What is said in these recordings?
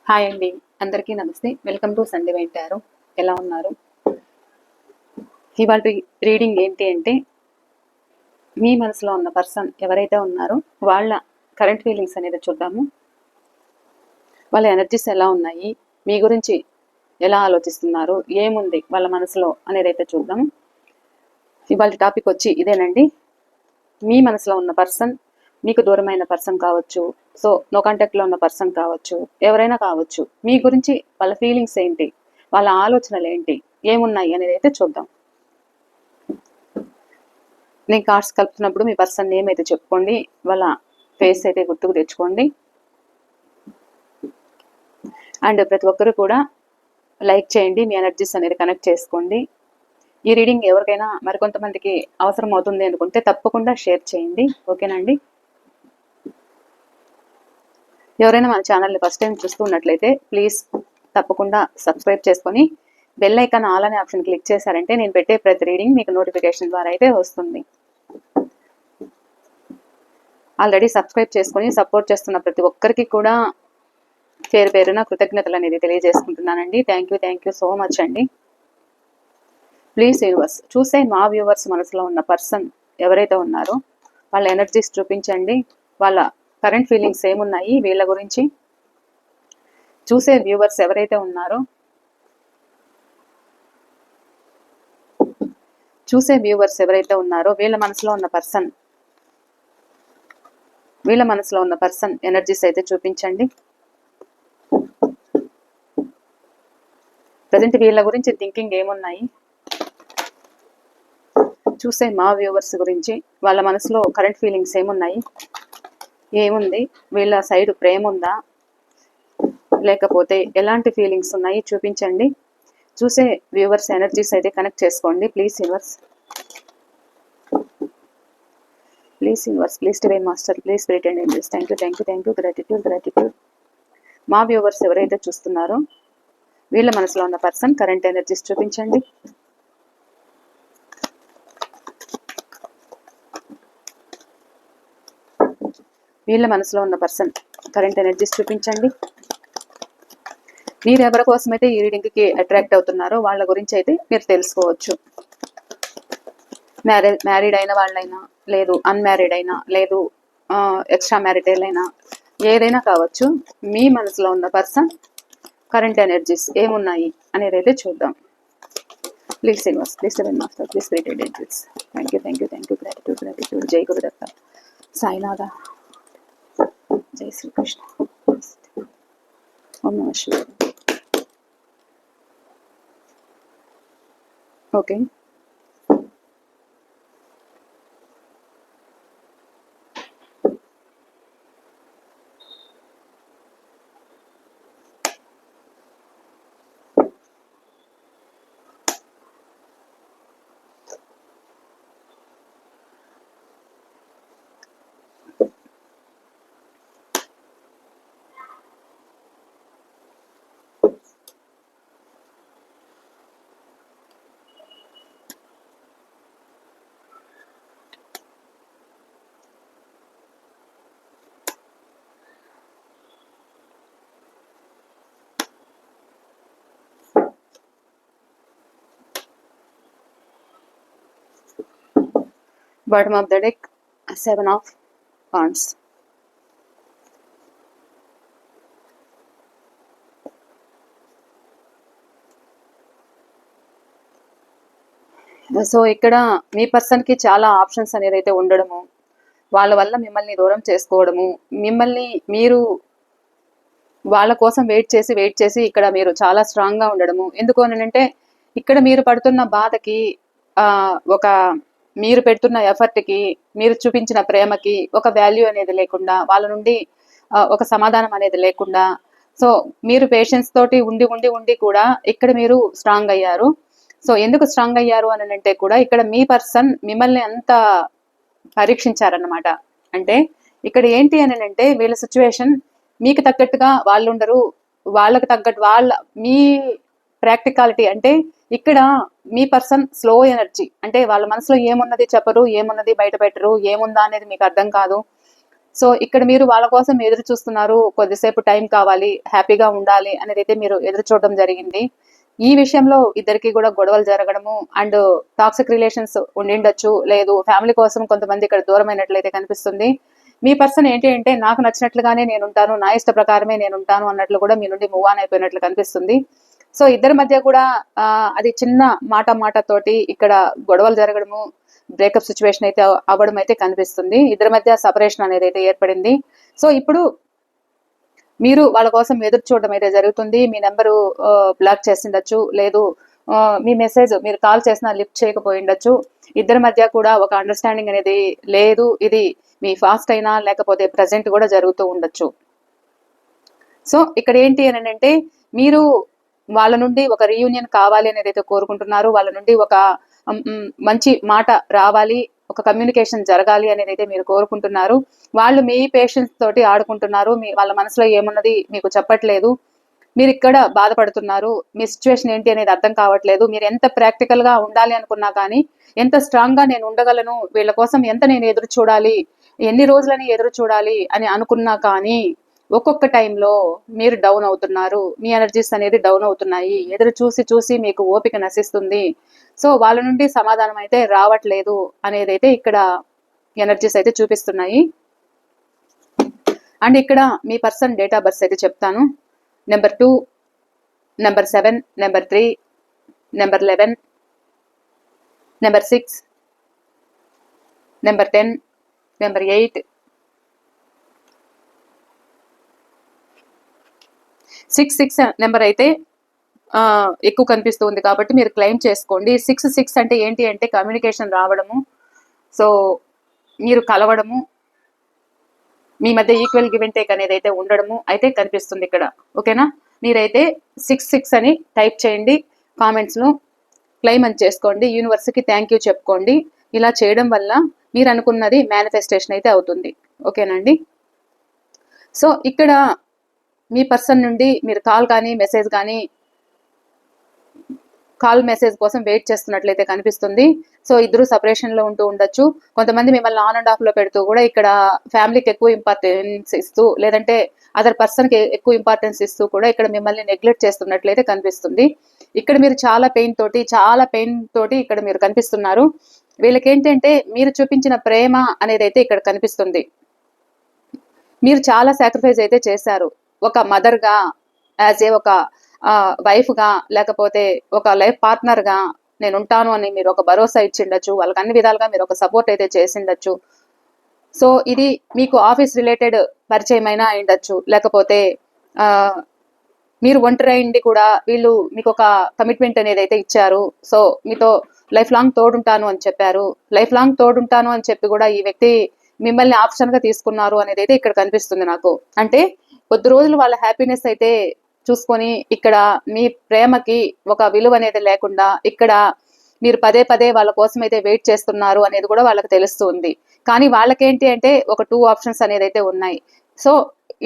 Hi అండి, అందరికీ నమస్తే. వెల్కమ్ టు సండే వెంటారు. ఎలా ఉన్నారు? ఇవాళ రీడింగ్ ఏంటి అంటే, మీ మనసులో ఉన్న పర్సన్ ఎవరైతే ఉన్నారో వాళ్ళ కరెంట్ ఫీలింగ్స్ అనేది చూద్దాము. వాళ్ళ ఎనర్జీస్ ఎలా ఉన్నాయి, మీ గురించి ఎలా ఆలోచిస్తున్నారు, ఏముంది వాళ్ళ మనసులో అనేది అయితే చూద్దాము. ఇవాళ టాపిక్ వచ్చి ఇదేనండి. మీ మనసులో ఉన్న పర్సన్ మీకు దూరమైన పర్సన్ కావచ్చు, సో నో కాంటాక్ట్లో ఉన్న పర్సన్ కావచ్చు, ఎవరైనా కావచ్చు, మీ గురించి వాళ్ళ ఫీలింగ్స్ ఏంటి, వాళ్ళ ఆలోచనలు ఏంటి, ఏమున్నాయి అనేది అయితే చూద్దాం. నేను కార్డ్స్ కలుపుతున్నప్పుడు మీ పర్సన్ నేమ్ అయితే చెప్పుకోండి, వాళ్ళ ఫేస్ అయితే గుర్తుకు తెచ్చుకోండి. అండ్ ప్రతి ఒక్కరు కూడా లైక్ చేయండి, మీ ఎనర్జీస్ అనేది కనెక్ట్ చేసుకోండి. ఈ రీడింగ్ ఎవరికైనా మరికొంతమందికి అవసరం అవుతుంది అనుకుంటే తప్పకుండా షేర్ చేయండి, ఓకేనండి. ఎవరైనా మన ఛానల్ని ఫస్ట్ టైం చూస్తున్నట్లయితే ప్లీజ్ తప్పకుండా సబ్స్క్రైబ్ చేసుకొని బెల్ ఐకాన్ ఆల్ అనే ఆప్షన్ క్లిక్ చేశారంటే నేను పెట్టే ప్రతి రీడింగ్ మీకు నోటిఫికేషన్ ద్వారా అయితే వస్తుంది. ఆల్రెడీ సబ్స్క్రైబ్ చేసుకొని సపోర్ట్ చేస్తున్న ప్రతి ఒక్కరికి కూడా పేరు పేరున కృతజ్ఞతలు అనేది తెలియజేసుకుంటున్నానండి. థ్యాంక్ యూ సో మచ్ అండి. ప్లీజ్ యూనివర్స్, చూసే మా వ్యూవర్స్ మనసులో ఉన్న పర్సన్ ఎవరైతే ఉన్నారో వాళ్ళ ఎనర్జీస్ చూపించండి. వాళ్ళ కరెంట్ ఫీలింగ్స్ ఏమున్నాయి వీళ్ళ గురించి. చూసే వ్యూవర్స్ ఎవరైతే ఉన్నారో వీళ్ళ మనసులో ఉన్న పర్సన్ ఎనర్జీస్ అయితే చూపించండి. ప్రజెంట్ వీళ్ళ గురించి థింకింగ్ ఏమున్నాయి. చూసే మా వ్యూవర్స్ గురించి వాళ్ళ మనసులో కరెంట్ ఫీలింగ్స్ ఏముంది, వీళ్ళ సైడ్ ప్రేమ ఉందా, లేకపోతే ఎలాంటి ఫీలింగ్స్ ఉన్నాయి చూపించండి. చూసే వ్యూవర్స్ ఎనర్జీస్ అయితే కనెక్ట్ చేసుకోండి. Please universe, please divine master, please spirit and angels. Thank you, gratitude. మా వ్యూవర్స్ ఎవరైతే చూస్తున్నారో వీళ్ళ మనసులో ఉన్న పర్సన్ కరెంట్ ఎనర్జీస్ చూపించండి. వీళ్ళ మనసులో ఉన్న పర్సన్ కరెంట్ ఎనర్జీస్ చూపించండి. మీరు ఎవరి కోసమైతే ఈ రీడింగ్కి అట్రాక్ట్ అవుతున్నారో వాళ్ళ గురించి అయితే మీరు తెలుసుకోవచ్చు. మ్యారీడ్ అయిన వాళ్ళైనా, లేదు అన్మ్యారీడ్ అయినా, లేదు ఎక్స్ట్రా మ్యారిటల్ అయినా, ఏదైనా కావచ్చు. మీ మనసులో ఉన్న పర్సన్ కరెంట్ ఎనర్జీస్ ఏమున్నాయి అనేది అయితే చూద్దాం. Please universe, please divine master, please spirit and angels. Thank you, gratitude. జై గురుదత్త, సాయినాథ, జై శ్రీకృష్ణ, ఓం నమః శివాయ. Okay, bottom of the deck, 7 of Wands. So ఇక్కడ మీ పర్సన్కి చాలా ఆప్షన్స్ అనేది అయితే ఉండడము, వాళ్ళ వల్ల మిమ్మల్ని దూరం చేసుకోవడము, మిమ్మల్ని మీరు వాళ్ళ కోసం వెయిట్ చేసి ఇక్కడ మీరు చాలా స్ట్రాంగ్గా ఉండడము. ఎందుకు అంటే ఇక్కడ మీరు పడుతున్న బాధకి ఒక మీరు పెడుతున్న ఎఫర్ట్కి, మీరు చూపించిన ప్రేమకి ఒక వాల్యూ అనేది లేకుండా, వాళ్ళ నుండి ఒక సమాధానం అనేది లేకుండా, సో మీరు పేషెన్స్ తోటి ఉండి కూడా ఇక్కడ మీరు స్ట్రాంగ్ అయ్యారు. సో ఎందుకు స్ట్రాంగ్ అయ్యారు అని అంటే కూడా ఇక్కడ మీ పర్సన్ మిమ్మల్ని అంత పరీక్షించారన్నమాట. అంటే ఇక్కడ ఏంటి అని అంటే వీళ్ళ సిచ్యువేషన్ మీకు తగ్గట్టుగా వాళ్ళు ఉండరు, వాళ్ళకి తగ్గట్టు మీ ప్రాక్టికాలిటీ అంటే ఇక్కడ మీ పర్సన్ స్లో ఎనర్జీ, అంటే వాళ్ళ మనసులో ఏమున్నది చెప్పరు, ఏమున్నది బయట పెట్టరు, ఏముందా అనేది మీకు అర్థం కాదు. సో ఇక్కడ మీరు వాళ్ళ కోసం ఎదురు చూస్తున్నారు, కొద్దిసేపు టైం కావాలి, హ్యాపీగా ఉండాలి అనేది అయితే మీరు ఎదురు చూడడం జరిగింది. ఈ విషయంలో ఇద్దరికి కూడా గొడవలు జరగడము అండ్ టాక్సిక్ రిలేషన్స్ ఉండిండొచ్చు, లేదు ఫ్యామిలీ కోసం కొంతమంది ఇక్కడ దూరం అయినట్లయితే కనిపిస్తుంది. మీ పర్సన్ ఏంటి అంటే నాకు నచ్చినట్లుగానే నేను ఉంటాను, నా ఇష్ట ప్రకారమే నేను ఉంటాను అన్నట్లు కూడా మీ నుండి మూవ్ ఆన్ అయిపోయినట్లు కనిపిస్తుంది. సో ఇద్దరి మధ్య కూడా అది చిన్న మాట తోటి ఇక్కడ గొడవలు జరగడము, బ్రేకప్ సిచ్యువేషన్ అయితే అవ్వడం అయితే కనిపిస్తుంది. ఇద్దరి మధ్య సపరేషన్ అనేది అయితే ఏర్పడింది. సో ఇప్పుడు మీరు వాళ్ళ కోసం ఎదురు చూడడం అయితే జరుగుతుంది. మీ నెంబరు బ్లాక్ చేసిండొచ్చు, లేదు మీ మెసేజ్ మీరు కాల్ చేసినా లిఫ్ట్ చేయకపోయిండొచ్చు. ఇద్దరి మధ్య కూడా ఒక అండర్స్టాండింగ్ అనేది లేదు. ఇది మీ ఫాస్ట్ అయినా లేకపోతే ప్రజెంట్ కూడా జరుగుతూ ఉండొచ్చు. సో ఇక్కడ ఏంటి అని అంటే మీరు వాళ్ళ నుండి ఒక రీయూనియన్ కావాలి అనేది అయితే కోరుకుంటున్నారు. వాళ్ళ నుండి ఒక మంచి మాట రావాలి, ఒక కమ్యూనికేషన్ జరగాలి అనేది అయితే మీరు కోరుకుంటున్నారు. వాళ్ళు మీ పేషెన్స్ తోటి ఆడుకుంటున్నారు. వాళ్ళ మనసులో ఏమున్నది మీకు చెప్పట్లేదు. మీరు ఇక్కడ బాధపడుతున్నారు. మీ సిచ్యువేషన్ ఏంటి అనేది అర్థం కావట్లేదు. మీరు ఎంత ప్రాక్టికల్ గా ఉండాలి అనుకున్నా కానీ, ఎంత స్ట్రాంగ్ గా నేను ఉండగలను, వీళ్ళ కోసం ఎంత నేను ఎదురు చూడాలి, ఎన్ని రోజులని ఎదురు చూడాలి అని అనుకున్నా కానీ ఒక్కొక్క టైంలో మీరు డౌన్ అవుతున్నారు. మీ ఎనర్జీస్ అనేది డౌన్ అవుతున్నాయి. ఎదురు చూసి మీకు ఓపిక నశిస్తుంది. సో వాళ్ళ నుండి సమాధానం అయితే రావట్లేదు అనేది అయితే ఇక్కడ ఎనర్జీస్ అయితే చూపిస్తున్నాయి. అండ్ ఇక్కడ మీ పర్సన్ డేట్ ఆఫ్ బర్త్ అయితే చెప్తాను. Number 2, number 7, number 3, number 11, number 6, number 10, number 8, 6 number అయితే ఎక్కువ కనిపిస్తుంది కాబట్టి మీరు క్లెయిమ్ చేసుకోండి. 6 అంటే ఏంటి అంటే కమ్యూనికేషన్ రావడము, సో మీరు కలవడము, మీ మధ్య ఈక్వల్ గివ్ అండ్ టేక్ అనేది అయితే ఉండడము అయితే కనిపిస్తుంది ఇక్కడ. ఓకేనా, మీరైతే 6 అని టైప్ చేయండి కామెంట్స్లో, క్లెయిమ్ అని చేసుకోండి, యూనివర్స్కి థ్యాంక్ యూ చెప్పుకోండి. ఇలా చేయడం వల్ల మీరు అనుకున్నది మేనిఫెస్టేషన్ అయితే అవుతుంది. ఓకేనండి. సో ఇక్కడ మీ పర్సన్ నుండి మీరు కాల్ కానీ మెసేజ్ కానీ, కాల్ మెసేజ్ కోసం వెయిట్ చేస్తున్నట్లయితే కనిపిస్తుంది. సో ఇద్దరు సపరేషన్లో ఉంటూ ఉండొచ్చు. కొంతమంది మిమ్మల్ని ఆన్ అండ్ ఆఫ్లో పెడుతూ కూడా ఇక్కడ ఫ్యామిలీకి ఎక్కువ ఇంపార్టెన్స్ ఇస్తూ, లేదంటే అదర్ పర్సన్కి ఎక్కువ ఇంపార్టెన్స్ ఇస్తూ కూడా ఇక్కడ మిమ్మల్ని నెగ్లెక్ట్ చేస్తున్నట్లయితే కనిపిస్తుంది. ఇక్కడ మీరు చాలా పెయిన్ తోటి ఇక్కడ మీరు కనిపిస్తున్నారు. వీళ్ళకి ఏంటంటే మీరు చూపించిన ప్రేమ అనేది అయితే ఇక్కడ కనిపిస్తుంది. మీరు చాలా సాక్రిఫైస్ అయితే చేశారు. ఒక మదర్గా, యాజ్ ఏ ఒక వైఫ్గా, లేకపోతే ఒక లైఫ్ పార్ట్నర్గా నేను ఉంటాను అని మీరు ఒక భరోసా ఇచ్చిండొచ్చు. వాళ్ళకి అన్ని విధాలుగా మీరు ఒక సపోర్ట్ అయితే చేసిండొచ్చు. సో ఇది మీకు ఆఫీస్ రిలేటెడ్ పరిచయం అయినా అయిండొచ్చు, లేకపోతే మీరు ఒంటరి అయింది కూడా వీళ్ళు మీకు ఒక కమిట్మెంట్ అనేది అయితే ఇచ్చారు. సో మీతో లైఫ్ లాంగ్ తోడుంటాను అని చెప్పారు. లైఫ్ లాంగ్ తోడుంటాను అని చెప్పి కూడా ఈ వ్యక్తి మిమ్మల్ని ఆప్షన్గా తీసుకున్నారు అనేది అయితే ఇక్కడ కనిపిస్తుంది నాకు. అంటే కొద్ది రోజులు వాళ్ళ హ్యాపీనెస్ అయితే చూసుకొని ఇక్కడ మీ ప్రేమకి ఒక విలువ అనేది లేకుండా ఇక్కడ మీరు పదే వాళ్ళ కోసం అయితే వెయిట్ చేస్తున్నారు అనేది కూడా వాళ్ళకి తెలుస్తుంది. కానీ వాళ్ళకేంటి అంటే ఒక 2 ఆప్షన్స్ అనేది అయితే ఉన్నాయి. సో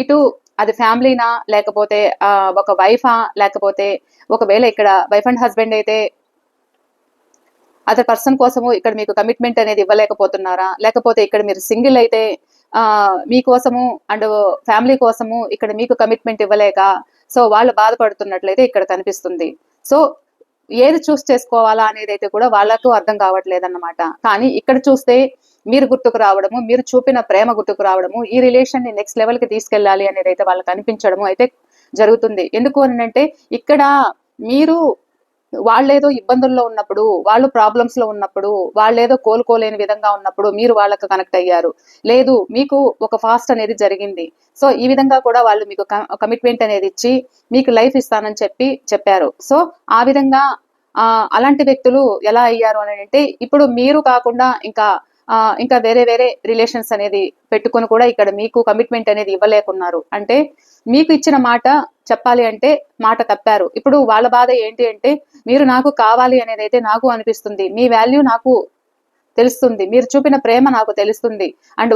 ఇటు అది ఫ్యామిలీనా, లేకపోతే ఒక వైఫా, లేకపోతే ఒకవేళ ఇక్కడ వైఫ్ అండ్ హస్బెండ్ అయితే అదర్ పర్సన్ కోసము ఇక్కడ మీకు కమిట్మెంట్ అనేది ఇవ్వలేకపోతున్నారా, లేకపోతే ఇక్కడ మీరు సింగిల్ అయితే మీకోసము అండ్ ఫ్యామిలీ కోసము ఇక్కడ మీకు కమిట్మెంట్ ఇవ్వలేక సో వాళ్ళు బాధపడుతున్నట్లయితే ఇక్కడ కనిపిస్తుంది. సో ఏది చూస్ చేసుకోవాలా అనేది అయితే కూడా వాళ్ళకు అర్థం కావట్లేదన్నమాట. కానీ ఇక్కడ చూస్తే మీరు గుర్తుకు రావడము, మీరు చూపిన ప్రేమ గుర్తుకు రావడము, ఈ రిలేషన్ ని నెక్స్ట్ లెవెల్ కి తీసుకెళ్లాలి అనేది అయితే వాళ్ళకి అనిపించడము అయితే జరుగుతుంది. ఎందుకు అని అంటే ఇక్కడ మీరు వాళ్ళేదో ఇబ్బందుల్లో ఉన్నప్పుడు, వాళ్ళు ప్రాబ్లమ్స్ లో ఉన్నప్పుడు, వాళ్ళేదో కోలుకోలేని విధంగా ఉన్నప్పుడు మీరు వాళ్ళకి కనెక్ట్ అయ్యారు. లేదు మీకు ఒక ఫాస్ట్ అనేది జరిగింది. సో ఈ విధంగా కూడా వాళ్ళు మీకు కమిట్మెంట్ అనేది ఇచ్చి మీకు లైఫ్ ఇస్తానని చెప్పారు. సో ఆ విధంగా అలాంటి వ్యక్తులు ఎలా అయ్యారు అని అంటే ఇప్పుడు మీరు కాకుండా ఇంకా వేరే రిలేషన్స్ అనేది పెట్టుకొని కూడా ఇక్కడ మీకు కమిట్మెంట్ అనేది ఇవ్వలేకున్నారు. అంటే మీకు ఇచ్చిన మాట చెప్పాలి అంటే మాట తప్పారు. ఇప్పుడు వాళ్ళ బాధ ఏంటి అంటే మీరు నాకు కావాలి అనేది అయితే నాకు అనిపిస్తుంది, మీ వాల్యూ నాకు తెలుస్తుంది, మీరు చూపిన ప్రేమ నాకు తెలుస్తుంది. అండ్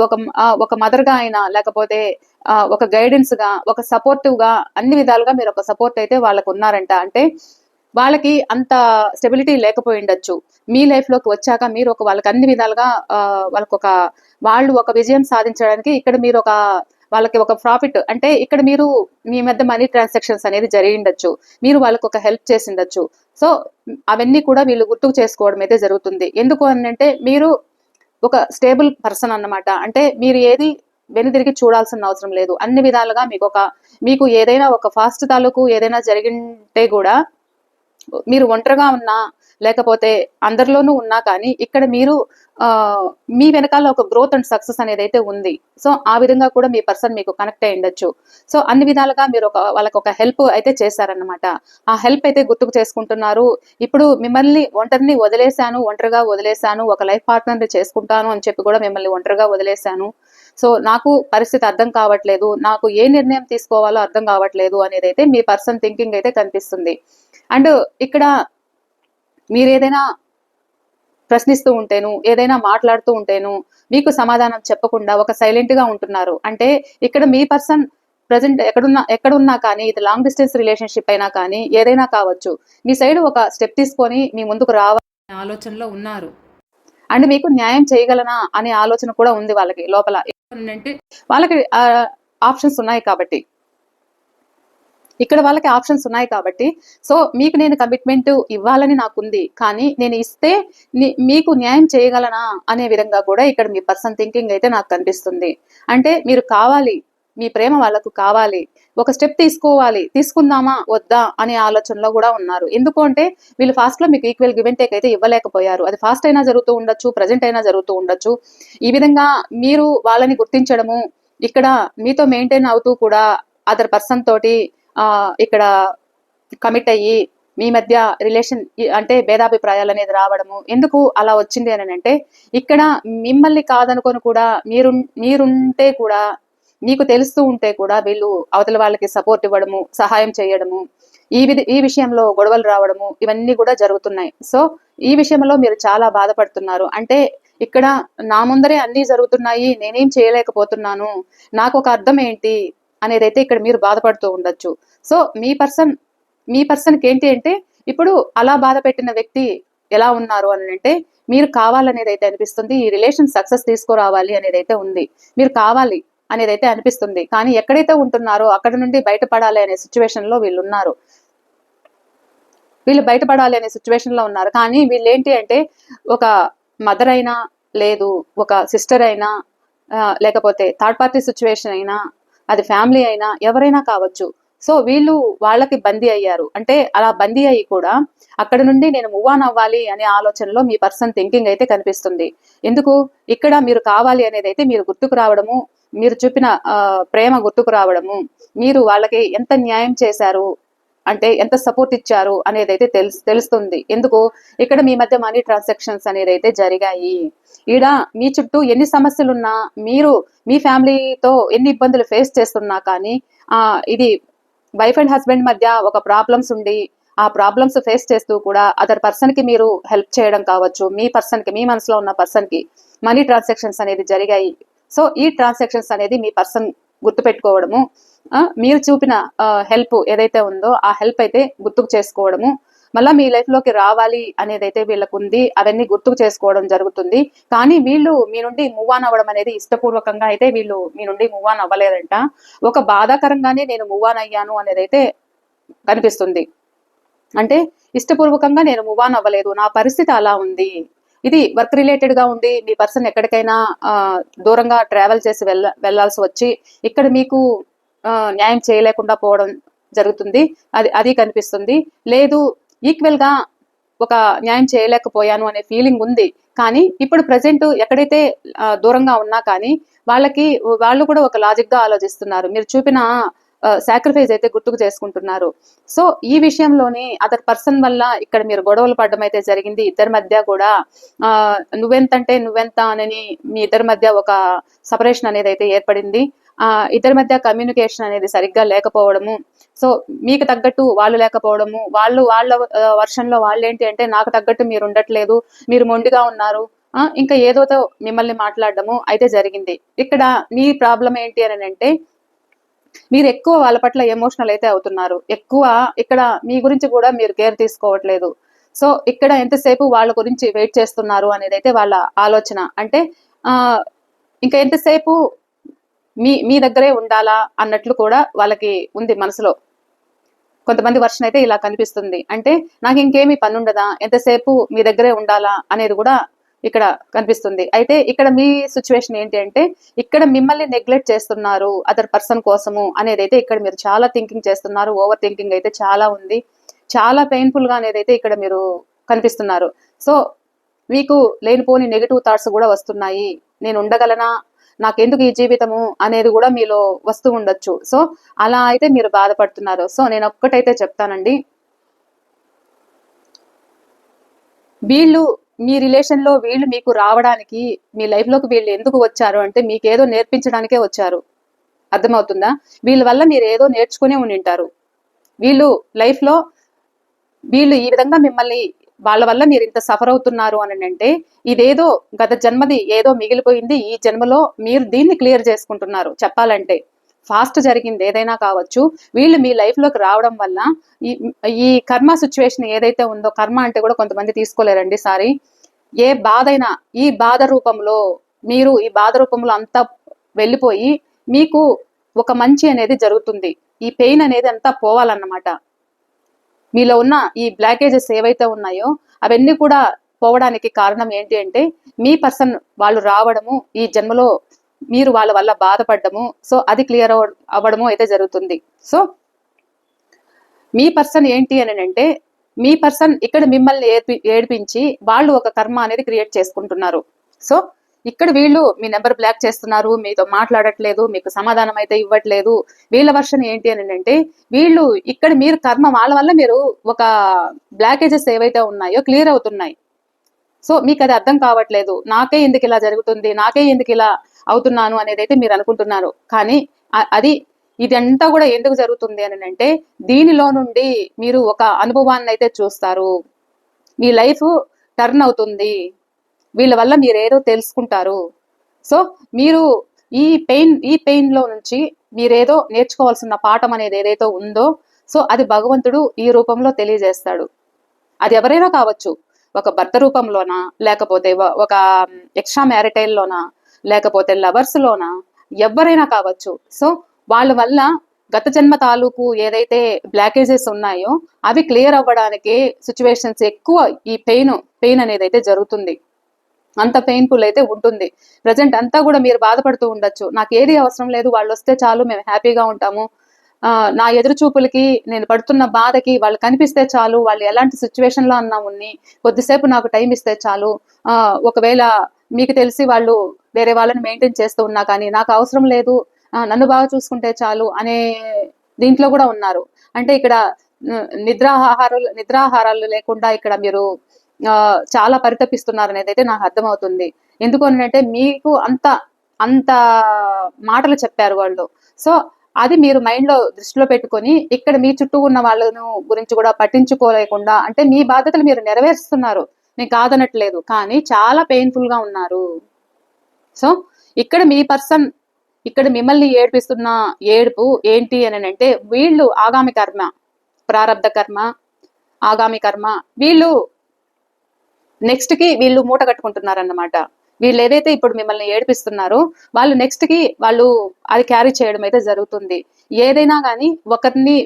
ఒక మదర్ గా అయినా, లేకపోతే ఒక గైడెన్స్ గా, ఒక సపోర్టివ్ గా, అన్ని విధాలుగా మీరు ఒక సపోర్ట్ అయితే వాళ్ళకు ఉన్నారంట. అంటే వాళ్ళకి అంత స్టెబిలిటీ లేకపోయి ఉండొచ్చు. మీ లైఫ్లోకి వచ్చాక మీరు వాళ్ళకి అన్ని విధాలుగా వాళ్ళు ఒక విజయం సాధించడానికి ఇక్కడ మీరు వాళ్ళకి ఒక ప్రాఫిట్ అంటే ఇక్కడ మీరు మీ మధ్య మనీ ట్రాన్సాక్షన్స్ అనేది జరిగి ఉండొచ్చు, మీరు వాళ్ళకి ఒక హెల్ప్ చేసి ఉండొచ్చు. సో అవన్నీ కూడా వీళ్ళు గుర్తుకు చేసుకోవడం అయితే జరుగుతుంది. ఎందుకు అంటే మీరు ఒక స్టేబుల్ పర్సన్ అన్నమాట. అంటే మీరు ఏది వెనుదిరిగి చూడాల్సిన అవసరం లేదు. అన్ని విధాలుగా మీకు ఏదైనా ఒక ఫాస్ట్ తాలూకు ఏదైనా జరిగింటే కూడా మీరు ఒంటరిగా ఉన్నా లేకపోతే అందరిలోనూ ఉన్నా కానీ ఇక్కడ మీరు మీ వెనకాల ఒక గ్రోత్ అండ్ సక్సెస్ అనేది అయితే ఉంది. సో ఆ విధంగా కూడా మీ పర్సన్ మీకు కనెక్ట్ అయి ఉండొచ్చు. సో అన్ని విధాలుగా మీరు వాళ్ళకి ఒక హెల్ప్ అయితే చేశారన్నమాట. ఆ హెల్ప్ అయితే గుర్తుకు చేసుకుంటున్నారు. ఇప్పుడు మిమ్మల్ని ఒంటరిగా వదిలేశాను, ఒక లైఫ్ పార్ట్నర్ని చేసుకుంటాను అని చెప్పి కూడా మిమ్మల్ని ఒంటరిగా వదిలేశాను. సో నాకు పరిస్థితి అర్థం కావట్లేదు, నాకు ఏ నిర్ణయం తీసుకోవాలో అర్థం కావట్లేదు అనేది అయితే మీ పర్సన్ థింకింగ్ అయితే కనిపిస్తుంది. అండ్ ఇక్కడ మీరు ఏదైనా ప్రశ్నిస్తూ ఉంటేను, ఏదైనా మాట్లాడుతూ ఉంటేను మీకు సమాధానం చెప్పకుండా ఒక సైలెంట్ గా ఉంటున్నారు. అంటే ఇక్కడ మీ పర్సన్ ప్రజెంట్ ఎక్కడున్నా కానీ, ఇది లాంగ్ డిస్టెన్స్ రిలేషన్షిప్ అయినా కానీ ఏదైనా కావచ్చు, మీ సైడ్ ఒక స్టెప్ తీసుకొని మీ ముందుకు రావాలనే ఆలోచనలో ఉన్నారు. అండ్ మీకు న్యాయం చేయగలనా అనే ఆలోచన కూడా ఉంది వాళ్ళకి లోపల. ఏంటంటే వాళ్ళకి ఆప్షన్స్ ఉన్నాయి కాబట్టి, ఇక్కడ వాళ్ళకి ఆప్షన్స్ ఉన్నాయి కాబట్టి సో మీకు నేను కమిట్మెంట్ ఇవ్వాలని నాకుంది, కానీ నేను ఇస్తే మీకు న్యాయం చేయగలనా అనే విధంగా కూడా ఇక్కడ మీ పర్సన్ థింకింగ్ అయితే నాకు కనిపిస్తుంది. అంటే మీరు కావాలి, మీ ప్రేమ వాళ్ళకు కావాలి, ఒక స్టెప్ తీసుకుందామా వద్దా అనే ఆలోచనలో కూడా ఉన్నారు. ఎందుకు అంటే వీళ్ళు ఫాస్ట్ లో మీకు ఈక్వల్ గివ్ అండ్ టేక్ అయితే ఇవ్వలేకపోయారు. అది ఫాస్ట్ అయినా జరుగుతూ ఉండొచ్చు, ప్రజెంట్ అయినా జరుగుతూ ఉండొచ్చు. ఈ విధంగా మీరు వాళ్ళని గుర్తించడము, ఇక్కడ మీతో మెయింటైన్ అవుతూ కూడా అదర్ పర్సన్ తోటి ఇక్కడ కమిట్ అయ్యి మీ మధ్య రిలేషన్ అంటే భేదాభిప్రాయాలు అనేది రావడము ఎందుకు అలా వచ్చింది అని అంటే, ఇక్కడ మిమ్మల్ని కాదనుకొని కూడా మీరుంటే కూడా మీకు తెలుస్తూ ఉంటే కూడా వీళ్ళు అవతల వాళ్ళకి సపోర్ట్ ఇవ్వడము, సహాయం చేయడము, ఈ విషయంలో గొడవలు రావడము ఇవన్నీ కూడా జరుగుతున్నాయి. సో ఈ విషయంలో మీరు చాలా బాధపడుతున్నారు. అంటే ఇక్కడ నా ముందరే అన్నీ జరుగుతున్నాయి, నేనేం చేయలేకపోతున్నాను, నాకు ఒక అర్థం ఏంటి అనేది అయితే ఇక్కడ మీరు బాధపడుతూ ఉండొచ్చు. సో మీ పర్సన్కి ఏంటి అంటే ఇప్పుడు అలా బాధ పెట్టిన వ్యక్తి ఎలా ఉన్నారు అని అంటే మీరు కావాలనేది అయితే అనిపిస్తుంది. ఈ రిలేషన్ సక్సెస్ తీసుకురావాలి అనేది అయితే ఉంది, మీరు కావాలి అనేది అయితే అనిపిస్తుంది. కానీ ఎక్కడైతే ఉంటున్నారో అక్కడ నుండి బయటపడాలి అనే సిచ్యువేషన్ లో వీళ్ళు బయటపడాలి అనే సిచ్యువేషన్ లో ఉన్నారు. కానీ వీళ్ళు ఏంటి అంటే ఒక మదర్ అయినా, లేదు ఒక సిస్టర్ అయినా, లేకపోతే థర్డ్ పార్టీ సిచ్యువేషన్ అయినా, అది ఫ్యామిలీ అయినా, ఎవరైనా కావచ్చు. సో వీళ్ళు వాళ్ళకి బందీ అయ్యారు. అంటే అలా బందీ అయ్యి కూడా అక్కడ నుండి నేను మూవ్ ఆన్ అవ్వాలి అనే ఆలోచనలో మీ పర్సన్ థింకింగ్ అయితే కనిపిస్తుంది. ఎందుకు ఇక్కడ మీరు కావాలి అనేది అయితే మీరు గుర్తుకు రావడము, మీరు చూపిన ప్రేమ గుర్తుకు రావడము, మీరు వాళ్ళకి ఎంత న్యాయం చేశారు అంటే ఎంత సపోర్ట్ ఇచ్చారు అనేది అయితే తెలుస్తుంది. ఎందుకు ఇక్కడ మీ మధ్య మనీ ట్రాన్సాక్షన్స్ అనేది అయితే జరిగాయి. ఈడ మీ చుట్టూ ఎన్ని సమస్యలున్నా, మీరు మీ ఫ్యామిలీతో ఎన్ని ఇబ్బందులు ఫేస్ చేస్తున్నా కానీ ఇది వైఫ్ అండ్ హస్బెండ్ మధ్య ఒక ప్రాబ్లమ్స్ ఉండి ఆ ప్రాబ్లమ్స్ ఫేస్ చేస్తూ కూడా అదర్ పర్సన్ కి మీరు హెల్ప్ చేయడం కావచ్చు, మీ మనసులో ఉన్న పర్సన్ కి మనీ ట్రాన్సాక్షన్స్ అనేది జరిగాయి. సో ఈ ట్రాన్సాక్షన్స్ అనేది మీ పర్సన్ గుర్తుపెట్టుకోవడము, మీరు చూపిన హెల్ప్ ఏదైతే ఉందో ఆ హెల్ప్ అయితే గుర్తుకు చేసుకోవడము, మళ్ళీ మీ లైఫ్ లోకి రావాలి అనేది అయితే వీళ్ళకు ఉంది, అవన్నీ గుర్తుకు చేసుకోవడం జరుగుతుంది. కానీ వీళ్ళు మీ నుండి మూవ్ ఆన్ అవ్వడం అనేది ఇష్టపూర్వకంగా అయితే వీళ్ళు మీ నుండి మూవ్ ఆన్ అవ్వలేదంట. ఒక బాధాకరంగానే నేను మూవ్ ఆన్ అయ్యాను అనేది అయితే కనిపిస్తుంది. అంటే ఇష్టపూర్వకంగా నేను మూవ్ ఆన్ అవ్వలేదు, నా పరిస్థితి అలా ఉంది. ఇది వర్క్ రిలేటెడ్ గా ఉండి మీ పర్సన్ ఎక్కడికైనా దూరంగా ట్రావెల్ చేసి వెళ్లాల్సి వచ్చి ఇక్కడ మీకు న్యాయం చేయలేకుండా పోవడం జరుగుతుంది, అది కనిపిస్తుంది. లేదు ఈక్వల్ గా ఒక న్యాయం చేయలేకపోయాను అనే ఫీలింగ్ ఉంది. కానీ ఇప్పుడు ప్రజెంట్ ఎక్కడైతే దూరంగా ఉన్నా కానీ వాళ్ళు కూడా ఒక లాజిక్ గా ఆలోచిస్తున్నారు, మీరు చూపిన సాక్రిఫైస్ అయితే గుర్తుకు చేసుకుంటున్నారు. సో ఈ విషయంలోనే అదర్ పర్సన్ వల్ల ఇక్కడ మీరు గొడవలు పడడం అయితే జరిగింది. ఇద్దరి మధ్య కూడా నువ్వెంత అని మీ ఇద్దరి మధ్య ఒక సపరేషన్ అనేది అయితే ఏర్పడింది. ఇద్దరి మధ్య కమ్యూనికేషన్ అనేది సరిగ్గా లేకపోవడము, సో మీకు తగ్గట్టు వాళ్ళు లేకపోవడము, వాళ్ళ వర్షన్లో వాళ్ళు ఏంటి అంటే నాకు తగ్గట్టు మీరు ఉండట్లేదు, మీరు మొండిగా ఉన్నారు, ఇంకా ఏదోతో మిమ్మల్ని మాట్లాడడము అయితే జరిగింది. ఇక్కడ మీ ప్రాబ్లం ఏంటి అని అంటే మీరు ఎక్కువ వాళ్ళ పట్ల ఎమోషనల్ అయితే అవుతున్నారు. ఎక్కువ ఇక్కడ మీ గురించి కూడా మీరు కేర్ తీసుకోవట్లేదు. సో ఇక్కడ ఎంతసేపు వాళ్ళ గురించి వెయిట్ చేస్తున్నారు అనేది అయితే వాళ్ళ ఆలోచన. అంటే ఇంకా ఎంతసేపు మీ దగ్గరే ఉండాలా అన్నట్లు కూడా వాళ్ళకి ఉంది మనసులో. కొంతమంది వర్షన్ అయితే ఇలా కనిపిస్తుంది. అంటే నాకు ఇంకేమీ పని ఉండదా, ఎంతసేపు మీ దగ్గరే ఉండాలా అనేది కూడా ఇక్కడ కనిపిస్తుంది. అయితే ఇక్కడ మీ సిచ్యువేషన్ ఏంటి అంటే ఇక్కడ మిమ్మల్ని నెగ్లెక్ట్ చేస్తున్నారు అదర్ పర్సన్ కోసము అనేది అయితే ఇక్కడ మీరు చాలా థింకింగ్ చేస్తున్నారు. ఓవర్ థింకింగ్ అయితే చాలా ఉంది. చాలా పెయిన్ఫుల్ గా అనేది అయితే ఇక్కడ మీరు కనిపిస్తున్నారు. సో మీకు లేనిపోని నెగిటివ్ థాట్స్ కూడా వస్తున్నాయి. నేను ఉండగలనా, నాకెందుకు ఈ జీవితము అనేది కూడా మీలో వస్తూ ఉండొచ్చు. సో అలా అయితే మీరు బాధపడుతున్నారు. సో నేను ఒక్కటైతే చెప్తానండి, వీళ్ళు మీ రిలేషన్ లో వీళ్ళు మీకు రావడానికి, మీ లైఫ్ లోకి వీళ్ళు ఎందుకు వచ్చారు అంటే మీకు ఏదో నేర్పించడానికే వచ్చారు. అర్థమవుతుందా? వీళ్ళ వల్ల మీరు ఏదో నేర్చుకునే ఉండింటారు. వీళ్ళు లైఫ్ లో వీళ్ళు ఈ విధంగా మిమ్మల్ని, వాళ్ళ వల్ల మీరు ఇంత సఫర్ అవుతున్నారు అని అంటే ఇదేదో గత జన్మది ఏదో మిగిలిపోయింది, ఈ జన్మలో మీరు దీన్ని క్లియర్ చేసుకుంటున్నారు. చెప్పాలంటే ఫాస్ట్ జరిగింది ఏదైనా కావచ్చు, వీళ్ళు మీ లైఫ్ లోకి రావడం వల్ల ఈ కర్మ సిచ్యువేషన్ ఏదైతే ఉందో, కర్మ అంటే కూడా కొంతమంది తీసుకోలేరండి. సారీ, ఏ బాధ అయినా ఈ బాధ రూపంలో మీరు ఈ బాధ రూపంలో అంతా వెళ్ళిపోయి మీకు ఒక మంచి అనేది జరుగుతుంది. ఈ పెయిన్ అనేది అంతా పోవాలన్నమాట. మీలో ఉన్న ఈ బ్లాకేజెస్ ఏవైతే ఉన్నాయో అవన్నీ కూడా పోవడానికి కారణం ఏంటి అంటే మీ పర్సన్ వాళ్ళు రావడము, ఈ జన్మలో మీరు వాళ్ళ వల్ల బాధపడము. సో అది క్లియర్ అవ్వడము అయితే జరుగుతుంది. సో మీ పర్సన్ ఏంటి అని అంటే మీ పర్సన్ ఇక్కడ మిమ్మల్ని ఏడిపించి వాళ్ళు ఒక కర్మ అనేది క్రియేట్ చేసుకుంటున్నారు. సో ఇక్కడ వీళ్ళు మీ నెంబర్ బ్లాక్ చేస్తున్నారు, మీతో మాట్లాడట్లేదు, మీకు సమాధానం అయితే ఇవ్వట్లేదు. వీళ్ళ వర్షన్ ఏంటి అని అంటే వీళ్ళు ఇక్కడ మీరు కర్మ వాళ్ళ వల్ల మీరు ఒక బ్లాకేజెస్ ఏవైతే ఉన్నాయో క్లియర్ అవుతున్నాయి. సో మీకు అది అర్థం కావట్లేదు. నాకే ఎందుకు ఇలా జరుగుతుంది, నాకే ఎందుకు ఇలా అవుతున్నాను అనేది అయితే మీరు అనుకుంటున్నారు. కానీ అది ఇదంతా కూడా ఎందుకు జరుగుతుంది అని అంటే దీనిలో నుండి మీరు ఒక అనుభవాన్ని అయితే చూస్తారు. మీ లైఫ్ టర్న్ అవుతుంది. వీళ్ళ వల్ల మీరు ఏదో తెలుసుకుంటారు. సో మీరు ఈ పెయిన్ లో నుంచి మీరేదో నేర్చుకోవాల్సిన పాఠం అనేది ఏదైతే ఉందో, సో అది భగవంతుడు ఈ రూపంలో తెలియజేస్తాడు. అది ఎవరైనా కావచ్చు, ఒక భర్త రూపంలోనా, లేకపోతే ఒక ఎక్స్ట్రా మ్యారిటైల్ లోనా, లేకపోతే లవర్స్ లోనా, ఎవరైనా కావచ్చు. సో వాళ్ళ వల్ల గత జన్మ తాలూకు ఏదైతే బ్లాకేజెస్ ఉన్నాయో అవి క్లియర్ అవ్వడానికి సిచ్యువేషన్స్ ఎక్కువ ఈ పెయిన్ అనేది అయితే జరుగుతుంది. అంత పెయిన్ఫుల్ అయితే ఉంటుంది. ప్రజెంట్ అంతా కూడా మీరు బాధపడుతూ ఉండొచ్చు, నాకు ఏది అవసరం లేదు, వాళ్ళు వస్తే చాలు, మేము హ్యాపీగా ఉంటాము, నా ఎదురు చూపులకి, నేను పడుతున్న బాధకి వాళ్ళు కనిపిస్తే చాలు, వాళ్ళు ఎలాంటి సిచ్యువేషన్ లో అన్నా ఉన్ని కొద్దిసేపు నాకు టైం ఇస్తే చాలు, ఒకవేళ మీకు తెలిసి వాళ్ళు వేరే వాళ్ళని మెయింటైన్ చేస్తూ ఉన్నా కానీ నాకు అవసరం లేదు, నన్ను బాగా చూసుకుంటే చాలు అనే దీంట్లో కూడా ఉన్నారు. అంటే ఇక్కడ నిద్రాహారాలు లేకుండా ఇక్కడ మీరు చాలా పరితపిస్తున్నారు అనేది అయితే నాకు అర్థమవుతుంది. ఎందుకు అంటే మీకు అంత మాటలు చెప్పారు వాళ్ళు. సో అది మీరు మైండ్ లో దృష్టిలో పెట్టుకొని ఇక్కడ మీ చుట్టూ ఉన్న వాళ్ళను గురించి కూడా పట్టించుకోలేకుండా, అంటే మీ బాధ్యతలు మీరు నెరవేరుస్తున్నారు, నేను కాదనట్లేదు, కానీ చాలా పెయిన్ఫుల్ గా ఉన్నారు. సో ఇక్కడ మీ పర్సన్ ఇక్కడ మిమ్మల్ని ఏడిపిస్తున్న ఏడుపు ఏంటి అని అంటే వీళ్ళు ఆగామి కర్మ, ప్రారబ్ధ కర్మ, ఆగామి కర్మ, వీళ్ళు నెక్స్ట్ కి వీళ్ళు మూట కట్టుకుంటున్నారన్నమాట. వీళ్ళు ఏదైతే ఇప్పుడు మిమ్మల్ని ఏడిపిస్తున్నారో వాళ్ళు నెక్స్ట్ కి వాళ్ళు అది క్యారీ చేయడం అయితే జరుగుతుంది. ఏదైనా కానీ ఒకరిని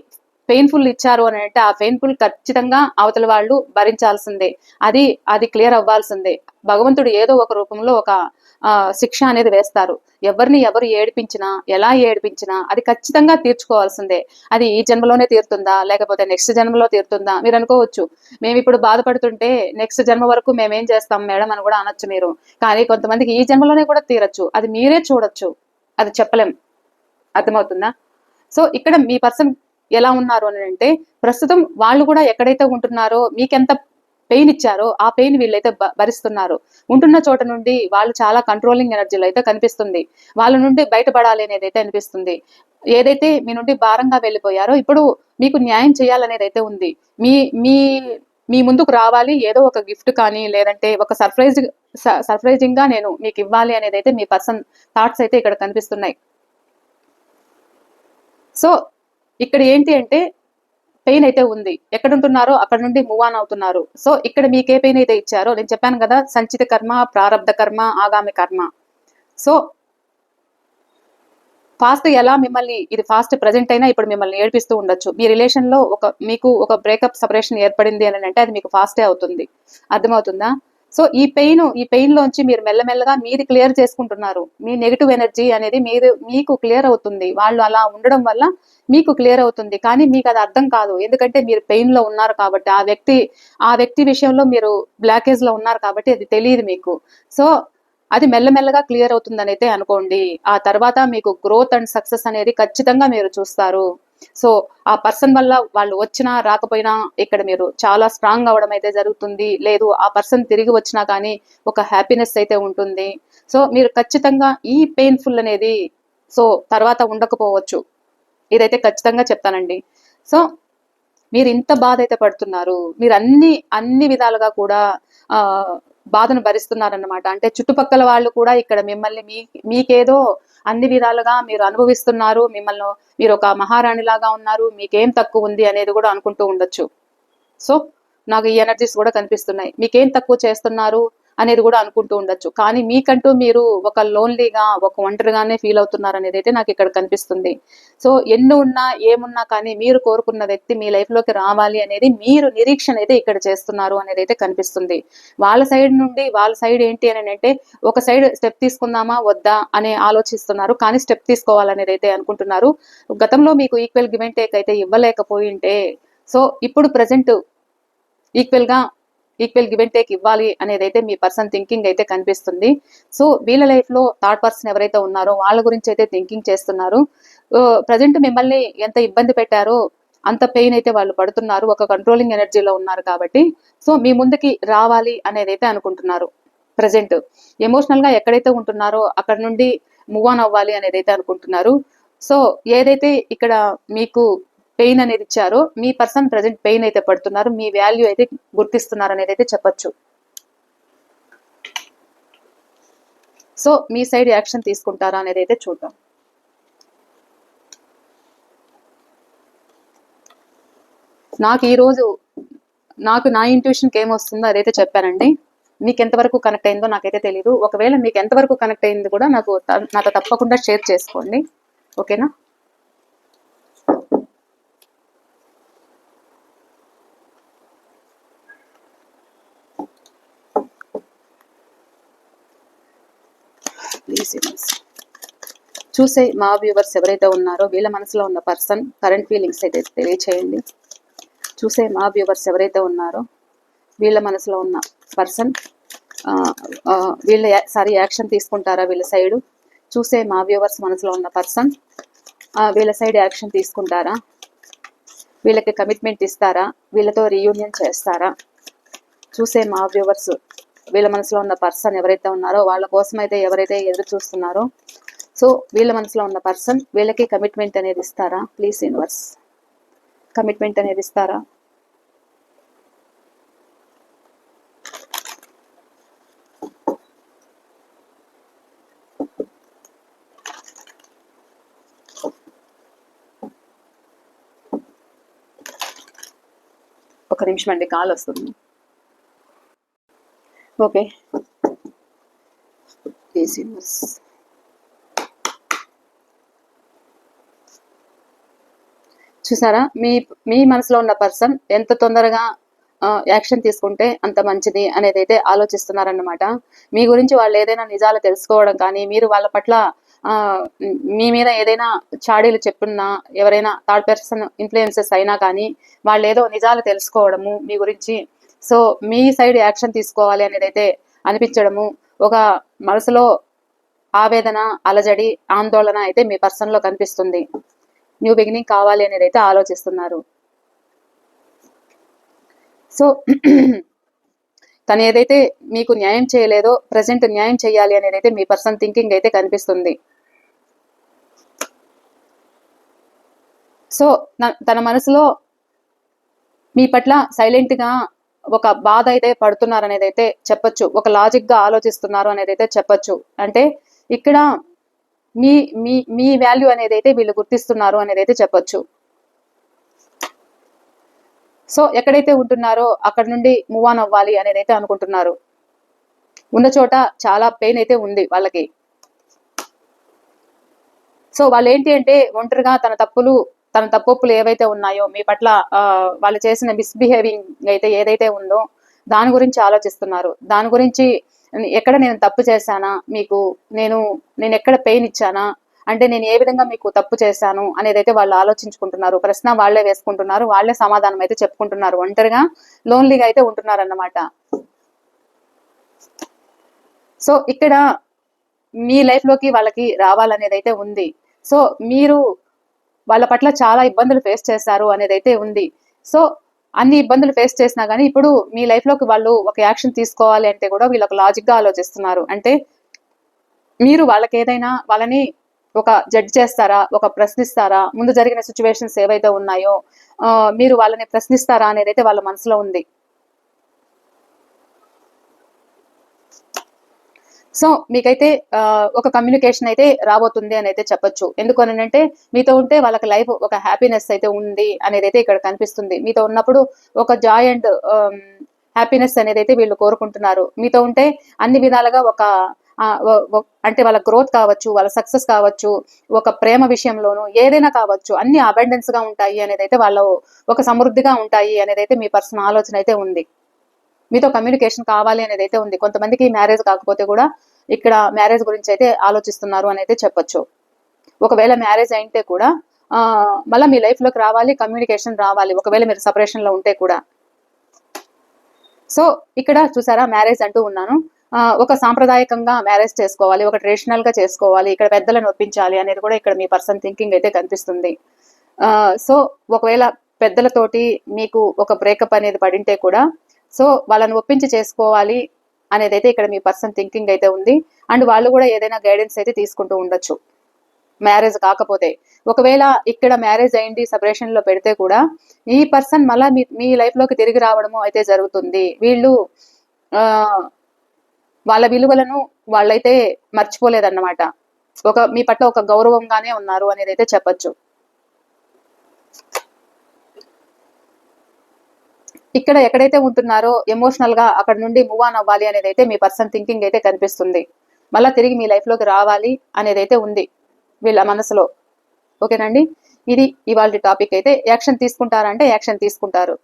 పెయిన్ఫుల్ ఇచ్చారు అని అంటే ఆ పెయిన్ఫుల్ ఖచ్చితంగా అవతల వాళ్ళు భరించాల్సిందే. అది క్లియర్ అవ్వాల్సిందే. భగవంతుడు ఏదో ఒక రూపంలో ఒక శిక్ష అనేది వేస్తారు. ఎవరు ఏడిపించినా, ఎలా ఏడిపించినా అది ఖచ్చితంగా తీర్చుకోవాల్సిందే. అది ఈ జన్మలోనే తీరుతుందా, లేకపోతే నెక్స్ట్ జన్మలో తీరుతుందా? మీరు అనుకోవచ్చు, మేము ఇప్పుడు బాధపడుతుంటే నెక్స్ట్ జన్మ వరకు మేమేం చేస్తాం మేడం అని కూడా అనొచ్చు మీరు. కానీ కొంతమందికి ఈ జన్మలోనే కూడా తీరచ్చు, అది మీరే చూడొచ్చు, అది చెప్పలేం. అర్థమవుతుందా? సో ఇక్కడ మీ పర్సన్ ఎలా ఉన్నారు అని అంటే ప్రస్తుతం వాళ్ళు కూడా ఎక్కడైతే ఉంటున్నారో మీకెంత పెయిన్ ఇచ్చారో ఆ పెయిన్ వీళ్ళైతే భరిస్తున్నారు. ఉంటున్న చోట నుండి వాళ్ళు చాలా కంట్రోలింగ్ ఎనర్జీలో అయితే కనిపిస్తుంది. వాళ్ళ నుండి బయటపడాలి అనేది అయితే అనిపిస్తుంది. ఏదైతే మీ నుండి భారంగా వెళ్ళిపోయారో ఇప్పుడు మీకు న్యాయం చేయాలనేది అయితే ఉంది. మీ మీ మీ ముందుకు రావాలి, ఏదో ఒక గిఫ్ట్ కానీ లేదంటే ఒక సర్ప్రైజింగ్ గా నేను మీకు ఇవ్వాలి అనేది అయితే మీ పర్సన్ థాట్స్ అయితే ఇక్కడ కనిపిస్తున్నాయి. సో ఇక్కడ ఏంటి అంటే పెయిన్ అయితే ఉంది, ఎక్కడ ఉంటున్నారో అక్కడ నుండి మూవ్ ఆన్ అవుతున్నారు. సో ఇక్కడ మీకు ఏ పెయిన్ అయితే ఇచ్చారో, నేను చెప్పాను కదా, సంచిత కర్మ, ప్రారబ్ధ కర్మ, ఆగామి కర్మ. సో ఫాస్ట్ ఎలా మిమ్మల్ని, ఇది ఫాస్ట్ ప్రజెంట్ అయినా ఇప్పుడు మిమ్మల్ని ఏడిపిస్తూ ఉండొచ్చు. మీ రిలేషన్ లో మీకు ఒక బ్రేకప్ సపరేషన్ ఏర్పడింది అని అంటే అది మీకు ఫాస్టే అవుతుంది. అర్థమవుతుందా? సో ఈ పెయిన్ లోంచి మీరు మెల్లమెల్లగా మీది క్లియర్ చేసుకుంటున్నారు. మీ నెగిటివ్ ఎనర్జీ అనేది మీకు క్లియర్ అవుతుంది. వాళ్ళు అలా ఉండడం వల్ల మీకు క్లియర్ అవుతుంది, కానీ మీకు అది అర్థం కాదు. ఎందుకంటే మీరు పెయిన్ లో ఉన్నారు కాబట్టి, ఆ వ్యక్తి విషయంలో మీరు బ్లాకేజ్ లో ఉన్నారు కాబట్టి అది తెలియదు మీకు. సో అది మెల్లమెల్లగా క్లియర్ అవుతుందని అయితే అనుకోండి. ఆ తర్వాత మీకు గ్రోత్ అండ్ సక్సెస్ అనేది ఖచ్చితంగా మీరు చూస్తారు. సో ఆ పర్సన్ వల్ల వాళ్ళు వచ్చినా రాకపోయినా ఇక్కడ మీరు చాలా స్ట్రాంగ్ అవడం అయితే జరుగుతుంది. లేదు ఆ పర్సన్ తిరిగి వచ్చినా కానీ ఒక హ్యాపీనెస్ అయితే ఉంటుంది. సో మీరు ఖచ్చితంగా ఈ పెయిన్ఫుల్ అనేది సో తర్వాత ఉండకపోవచ్చు, ఇదైతే ఖచ్చితంగా చెప్తానండి. సో మీరు ఇంత బాధ అయితే పడుతున్నారు, మీరు అన్ని విధాలుగా కూడా ఆ బాధను భరిస్తున్నారన్నమాట. అంటే చుట్టుపక్కల వాళ్ళు కూడా ఇక్కడ మిమ్మల్ని మీకేదో అన్ని విధాలుగా మీరు అనుభవిస్తున్నారు, మీరు ఒక మహారాణిలాగా ఉన్నారు, మీకేం తక్కువ ఉంది అనేది కూడా అనుకుంటూ ఉండొచ్చు. సో నాకు ఈ ఎనర్జీస్ కూడా కనిపిస్తున్నాయి. మీకేం తక్కువ చేస్తున్నారు అనేది కూడా అనుకుంటూ ఉండొచ్చు, కానీ మీకంటూ మీరు ఒక లోన్లీగా, ఒక ఒంటరిగానే ఫీల్ అవుతున్నారు అనేది అయితే నాకు ఇక్కడ కనిపిస్తుంది. సో ఎన్ని ఉన్నా ఏమున్నా కానీ మీరు కోరుకున్న వ్యక్తి మీ లైఫ్ లోకి రావాలి అనేది మీరు నిరీక్షణ అయితే ఇక్కడ చేస్తున్నారు అనేది అయితే కనిపిస్తుంది. వాళ్ళ సైడ్ ఏంటి అని అంటే ఒక సైడ్ స్టెప్ తీసుకుందామా వద్దా అనే ఆలోచిస్తున్నారు, కానీ స్టెప్ తీసుకోవాలనేది అయితే అనుకుంటున్నారు. గతంలో మీకు ఈక్వల్ గివ్ అండ్ టేక్ అయితే ఇవ్వలేకపోయింటే, సో ఇప్పుడు present equal give and take ఇవ్వాలి అనేది అయితే మీ పర్సన్ థింకింగ్ అయితే కనిపిస్తుంది. సో వీళ్ళ లైఫ్ లో థర్డ్ పర్సన్ ఎవరైతే ఉన్నారో వాళ్ళ గురించి అయితే థింకింగ్ చేస్తున్నారు. ప్రజెంట్ మిమ్మల్ని ఎంత ఇబ్బంది పెట్టారో అంత పెయిన్ అయితే వాళ్ళు పడుతున్నారు, ఒక కంట్రోలింగ్ ఎనర్జీలో ఉన్నారు కాబట్టి. సో మీ ముందుకి రావాలి అనేది అయితే అనుకుంటున్నారు. ప్రజెంట్ ఎమోషనల్ గా ఎక్కడైతే ఉంటున్నారో అక్కడ నుండి మూవ్ ఆన్ అవ్వాలి అనేది అయితే అనుకుంటున్నారు. సో ఏదైతే ఇక్కడ మీకు పెయిన్ అనేది ఇచ్చారో మీ పర్సన్ ప్రజెంట్ పెయిన్ అయితే పడుతున్నారు, మీ వాల్యూ అయితే గుర్తిస్తున్నారు అనేది అయితే చెప్పొచ్చు. సో మీ సైడ్ యాక్షన్ తీసుకుంటారా అనేది అయితే చూద్దాం. నాకు ఈరోజు నా ఇంట్యూషన్కి ఏమొస్తుందో అదైతే చెప్పానండి. మీకు ఎంతవరకు కనెక్ట్ అయిందో నాకైతే తెలియదు. ఒకవేళ మీకు ఎంతవరకు కనెక్ట్ అయింది కూడా నాతో తప్పకుండా షేర్ చేసుకోండి, ఓకేనా? చూసే మా వ్యూవర్స్ ఎవరైతే ఉన్నారో వీళ్ళ మనసులో ఉన్న పర్సన్ కరెంట్ ఫీలింగ్స్ అయితే తెలియచేయండి. చూసే మా వ్యూవర్స్ ఎవరైతే ఉన్నారో వీళ్ళ మనసులో ఉన్న పర్సన్ వీళ్ళ యాక్షన్ తీసుకుంటారా వీళ్ళ సైడు? చూసే మా వ్యూవర్స్ మనసులో ఉన్న పర్సన్ వీళ్ళ సైడ్ యాక్షన్ తీసుకుంటారా? వీళ్ళకి కమిట్మెంట్ ఇస్తారా? వీళ్ళతో రీయూనియన్ చేస్తారా? చూసే మా వ్యూవర్స్ వీళ్ళ మనసులో ఉన్న పర్సన్ ఎవరైతే ఉన్నారో వాళ్ళ కోసం అయితే ఎవరైతే ఎదురు చూస్తున్నారో, సో వీళ్ళ మనసులో ఉన్న పర్సన్ వీళ్ళకి కమిట్మెంట్ అనేది ఇస్తారా? ప్లీజ్ యూనివర్స్, కమిట్మెంట్ అనేది ఇస్తారా? ఒక నిమిషం అండి, కాల్ వస్తుంది. Okay, please universe. చూసారా, మీ మనసులో ఉన్న పర్సన్ ఎంత తొందరగా యాక్షన్ తీసుకుంటే అంత మంచిది అనేది అయితే ఆలోచిస్తున్నారన్నమాట. మీ గురించి వాళ్ళు ఏదైనా నిజాలు తెలుసుకోవడం కానీ, మీరు వాళ్ళ పట్ల మీ మీద ఏదైనా చాడీలు చెప్పున్నా, ఎవరైనా థర్డ్ పర్సన్ ఇన్ఫ్లుయెన్సెస్ అయినా కానీ వాళ్ళు ఏదో నిజాలు తెలుసుకోవడము మీ గురించి, సో మీ సైడ్ యాక్షన్ తీసుకోవాలి అనేది అయితే అనిపించడము, ఒక మనసులో ఆవేదన, అలజడి, ఆందోళన అయితే మీ పర్సన్ లో కనిపిస్తుంది. న్యూ బిగినింగ్ కావాలి అనేది అయితే ఆలోచిస్తున్నారు. సో తను ఏదైతే మీకు న్యాయం చేయలేదో ప్రజెంట్ న్యాయం చేయాలి అనేది అయితే మీ పర్సన్ థింకింగ్ అయితే కనిపిస్తుంది. సో తన మనసులో మీ పట్ల సైలెంట్ గా ఒక బాధ అయితే పడుతున్నారు అనేది అయితే చెప్పొచ్చు, ఒక లాజిక్ గా ఆలోచిస్తున్నారు అనేది అయితే చెప్పొచ్చు. అంటే ఇక్కడ మీ మీ మీ వాల్యూ అనేది అయితే వీళ్ళు గుర్తిస్తున్నారు అనేది అయితే చెప్పొచ్చు. సో ఎక్కడైతే ఉంటున్నారో అక్కడ నుండి మూవ్ ఆన్ అవ్వాలి అనేది అయితే అనుకుంటున్నారు. ఉన్న చోట చాలా పెయిన్ అయితే ఉంది వాళ్ళకి. సో వాళ్ళు ఏంటి అంటే ఒంటరిగా తన తప్పులు ఏవైతే ఉన్నాయో మీ పట్ల వాళ్ళు చేసిన మిస్బిహేవింగ్ అయితే ఏదైతే ఉందో దాని గురించి ఆలోచిస్తున్నారు. దాని గురించి ఎక్కడ నేను తప్పు చేశానా, మీకు నేను ఎక్కడ పెయిన్ ఇచ్చానా, అంటే నేను ఏ విధంగా మీకు తప్పు చేశాను అనేది అయితే వాళ్ళు ఆలోచించుకుంటున్నారు. ప్రశ్న వాళ్లే వేసుకుంటున్నారు, వాళ్లే సమాధానం అయితే చెప్పుకుంటున్నారు. ఒంటరిగా లోన్లీగా అయితే ఉంటున్నారు అన్నమాట. సో ఇక్కడ మీ లైఫ్ లోకి వాళ్ళకి రావాలనేది అయితే ఉంది. సో మీరు వాళ్ళ పట్ల చాలా ఇబ్బందులు ఫేస్ చేశారు అనేది అయితే ఉంది. సో అన్ని ఇబ్బందులు ఫేస్ చేసినా కానీ ఇప్పుడు మీ లైఫ్ లోకి వాళ్ళు ఒక యాక్షన్ తీసుకోవాలి అంటే కూడా వీళ్ళు ఒక లాజిక్ గా ఆలోచిస్తున్నారు. అంటే మీరు వాళ్ళని ఒక జడ్జ్ చేస్తారా, ఒక ప్రశ్నిస్తారా, ముందు జరిగిన సిచ్యువేషన్స్ ఏవైతే ఉన్నాయో మీరు వాళ్ళని ప్రశ్నిస్తారా అనేది అయితే వాళ్ళ మనసులో ఉంది. సో మీకైతే ఒక కమ్యూనికేషన్ అయితే రాబోతుంది అని అయితే చెప్పొచ్చు. ఎందుకు అని అంటే మీతో ఉంటే వాళ్ళకి లైఫ్ ఒక హ్యాపీనెస్ అయితే ఉంది అనేది అయితే ఇక్కడ కనిపిస్తుంది. మీతో ఉన్నప్పుడు ఒక జాయ్ అండ్ హ్యాపీనెస్ అనేది అయితే వీళ్ళు కోరుకుంటున్నారు. మీతో ఉంటే అన్ని విధాలుగా అంటే వాళ్ళ గ్రోత్ కావచ్చు, వాళ్ళ సక్సెస్ కావచ్చు, ఒక ప్రేమ విషయంలోనూ ఏదైనా కావచ్చు, అన్ని అబెండెన్స్ గా ఉంటాయి అనేది అయితే వాళ్ళు ఒక సమృద్ధిగా ఉంటాయి అనేది అయితే మీ పర్సనల్ ఆలోచన అయితే ఉంది. మీతో కమ్యూనికేషన్ కావాలి అనేది అయితే ఉంది. కొంతమందికి మ్యారేజ్ కాకపోతే కూడా ఇక్కడ మ్యారేజ్ గురించి అయితే ఆలోచిస్తున్నారు అని అయితే చెప్పొచ్చు. ఒకవేళ మ్యారేజ్ అయితే కూడా మళ్ళీ మీ లైఫ్ లోకి రావాలి, కమ్యూనికేషన్ రావాలి, ఒకవేళ మీరు సపరేషన్ లో ఉంటే కూడా. సో ఇక్కడ చూసారా, మ్యారేజ్ అంటూ ఉన్నాను. ఒక సాంప్రదాయకంగా మ్యారేజ్ చేసుకోవాలి, ఒక ట్రెడిషనల్ గా చేసుకోవాలి, ఇక్కడ పెద్దలను ఒప్పించాలి అనేది కూడా ఇక్కడ మీ పర్సన్ థింకింగ్ అయితే కనిపిస్తుంది. సో ఒకవేళ పెద్దలతోటి మీకు ఒక బ్రేకప్ అనేది పడింటే కూడా సో వాళ్ళని ఒప్పించి చేసుకోవాలి అనేది అయితే ఇక్కడ మీ పర్సన్ థింకింగ్ అయితే ఉంది. అండ్ వాళ్ళు కూడా ఏదైనా గైడెన్స్ అయితే తీసుకుంటూ ఉండొచ్చు మ్యారేజ్ కాకపోతే. ఒకవేళ ఇక్కడ మ్యారేజ్ అయింది సపరేషన్ లో పెడితే కూడా ఈ పర్సన్ మళ్ళా మీ లైఫ్ లోకి తిరిగి రావడము అయితే జరుగుతుంది. వీళ్ళు వాళ్ళ విలువలను వాళ్ళైతే మర్చిపోలేదన్నమాట. మీ పట్ల ఒక గౌరవంగానే ఉన్నారు అనేది అయితే చెప్పచ్చు. ఇక్కడ ఎక్కడైతే ఉంటున్నారో ఎమోషనల్ గా అక్కడ నుండి మూవ్ ఆన్ అవ్వాలి అనేది అయితే మీ పర్సన్ థింకింగ్ అయితే కనిపిస్తుంది. మళ్ళా తిరిగి మీ లైఫ్ లోకి రావాలి అనేది అయితే ఉంది వీళ్ళ మనసులో. ఓకేనండి, ఇది ఇవాళ టాపిక్ అయితే. యాక్షన్ తీసుకుంటారంటే యాక్షన్ తీసుకుంటారు,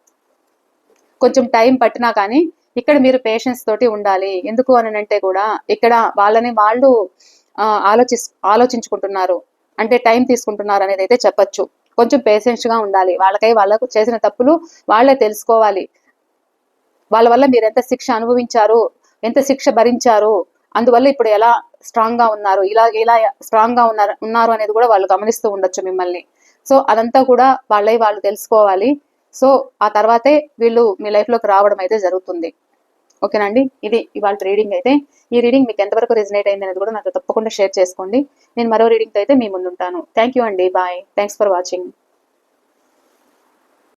కొంచెం టైం పట్టినా కానీ ఇక్కడ మీరు పేషెన్స్ తోటి ఉండాలి. ఎందుకు అని అంటే కూడా ఇక్కడ వాళ్ళని వాళ్ళు ఆలోచించుకుంటున్నారు, అంటే టైం తీసుకుంటున్నారు అనేది అయితే చెప్పచ్చు. కొంచెం పేషెన్స్ గా ఉండాలి. వాళ్ళకు చేసిన తప్పులు వాళ్ళే తెలుసుకోవాలి. వాళ్ళ వల్ల మీరు ఎంత శిక్ష అనుభవించారు, ఎంత శిక్ష భరించారు, అందువల్ల ఇప్పుడు ఎలా స్ట్రాంగ్ గా ఉన్నారు, ఇలా స్ట్రాంగ్ గా ఉన్నారు అనేది కూడా వాళ్ళు గమనిస్తూ ఉండొచ్చు మిమ్మల్ని. సో అదంతా కూడా వాళ్ళు తెలుసుకోవాలి. సో ఆ తర్వాతే వీళ్ళు మీ లైఫ్ లోకి రావడం అయితే జరుగుతుంది. ఓకేనండి, ఇది ఇవాళ రీడింగ్ అయితే. ఈ రీడింగ్ మీకు ఎంతవరకు రెజినేట్ అయింది అనేది కూడా నాకు తప్పకుండా షేర్ చేసుకోండి. నేను మరో రీడింగ్ అయితే మీ ముందుంటాను. థ్యాంక్ యూ అండి, బాయ్. Thanks for watching.